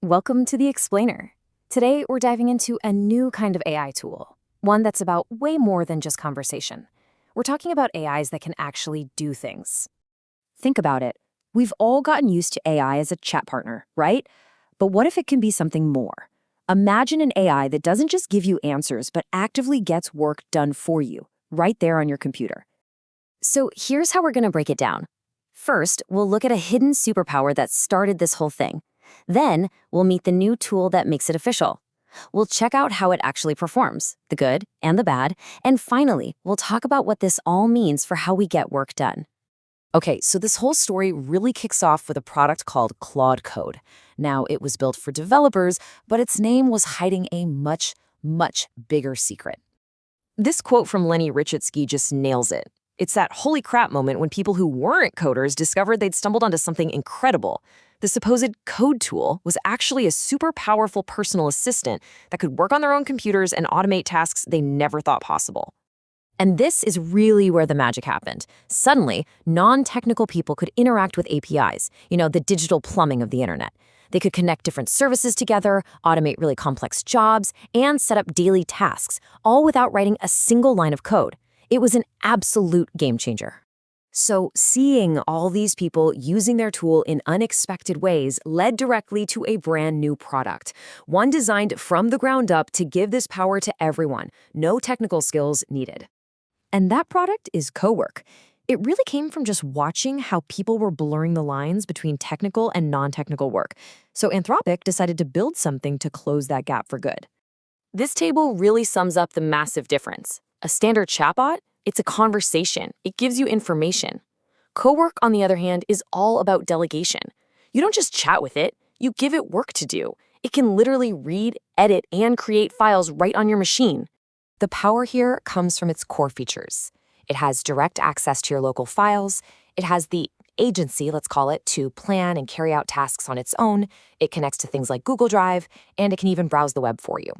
Welcome to The Explainer. Today, we're diving into a new kind of AI tool, one that's about way more than just conversation. We're talking about AIs that can actually do things. Think about it. We've all gotten used to AI as a chat partner, right? But what if it can be something more? Imagine an AI that doesn't just give you answers, but actively gets work done for you, right there on your computer. So here's how we're going to break it down. First, we'll look at a hidden superpower that started this whole thing. Then, we'll meet the new tool that makes it official. We'll check out how it actually performs, the good and the bad, and finally, we'll talk about what this all means for how we get work done. Okay, so this whole story really kicks off with a product called Claude Code. Now, it was built for developers, but its name was hiding a much, much bigger secret. This quote from Lenny Richitsky just nails it. It's that holy crap moment when people who weren't coders discovered they'd stumbled onto something incredible. The supposed code tool was actually a super powerful personal assistant that could work on their own computers and automate tasks they never thought possible. And this is really where the magic happened. Suddenly, non-technical people could interact with APIs, the digital plumbing of the internet. They could connect different services together, automate really complex jobs, and set up daily tasks, all without writing a single line of code. It was an absolute game changer. So seeing all these people using their tool in unexpected ways led directly to a brand new product, one designed from the ground up to give this power to everyone, no technical skills needed. And that product is Cowork. It really came from just watching how people were blurring the lines between technical and non-technical work. So Anthropic decided to build something to close that gap for good. This table really sums up the massive difference. A standard chatbot, it's a conversation. It gives you information. Cowork, on the other hand, is all about delegation. You don't just chat with it, you give it work to do. It can literally read, edit, and create files right on your machine. The power here comes from its core features. It has direct access to your local files. It has the agency, let's call it, to plan and carry out tasks on its own. It connects to things like Google Drive, and it can even browse the web for you.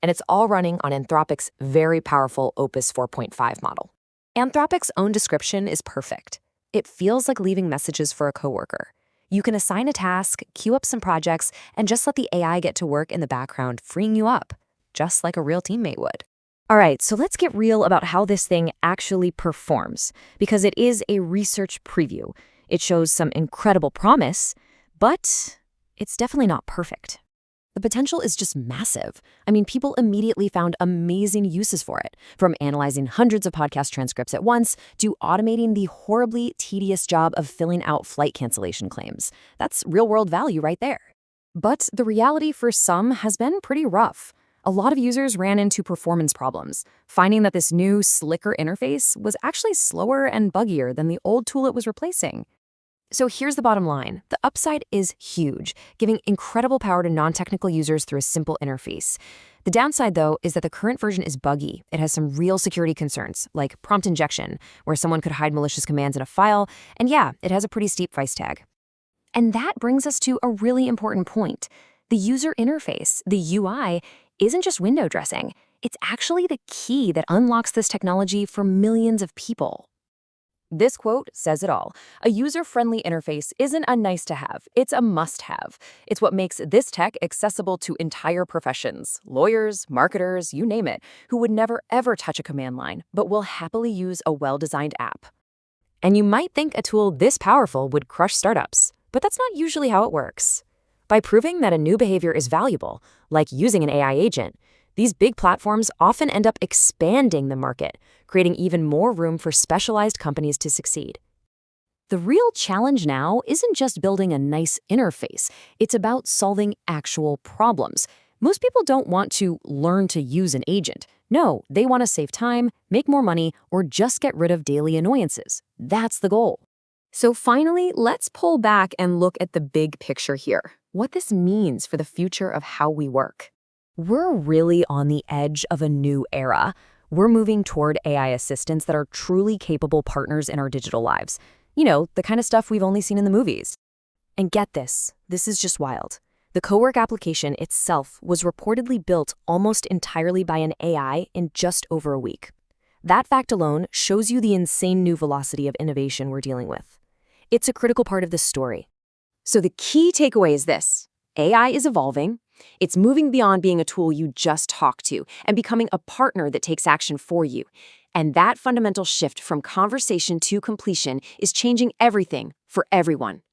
And it's all running on Anthropic's very powerful Opus 4.5 model. Anthropic's own description is perfect. It feels like leaving messages for a coworker. You can assign a task, queue up some projects, and just let the AI get to work in the background, freeing you up, just like a real teammate would. All right, so let's get real about how this thing actually performs, because it is a research preview. It shows some incredible promise, but it's definitely not perfect. The potential is just massive. I mean, people immediately found amazing uses for it, from analyzing hundreds of podcast transcripts at once to automating the horribly tedious job of filling out flight cancellation claims. That's real-world value right there. But the reality for some has been pretty rough. A lot of users ran into performance problems, finding that this new, slicker interface was actually slower and buggier than the old tool it was replacing. So here's the bottom line. The upside is huge, giving incredible power to non-technical users through a simple interface. The downside, though, is that the current version is buggy. It has some real security concerns, like prompt injection, where someone could hide malicious commands in a file, and yeah, it has a pretty steep price tag. And that brings us to a really important point. The user interface, the UI, isn't just window dressing. It's actually the key that unlocks this technology for millions of people. This quote says it all. A user-friendly interface isn't a nice-to-have, it's a must-have. It's what makes this tech accessible to entire professions, lawyers, marketers, you name it, who would never ever touch a command line, but will happily use a well-designed app. And you might think a tool this powerful would crush startups, but that's not usually how it works. By proving that a new behavior is valuable, like using an AI agent, these big platforms often end up expanding the market, creating even more room for specialized companies to succeed. The real challenge now isn't just building a nice interface. It's about solving actual problems. Most people don't want to learn to use an agent. No, they want to save time, make more money, or just get rid of daily annoyances. That's the goal. So finally, let's pull back and look at the big picture here. What this means for the future of how we work. We're really on the edge of a new era. We're moving toward AI assistants that are truly capable partners in our digital lives. The kind of stuff we've only seen in the movies. And get this is just wild. The Cowork application itself was reportedly built almost entirely by an AI in just over a week. That fact alone shows you the insane new velocity of innovation we're dealing with. It's a critical part of this story. So the key takeaway is this. AI is evolving. It's moving beyond being a tool you just talk to and becoming a partner that takes action for you. And that fundamental shift from conversation to completion is changing everything for everyone.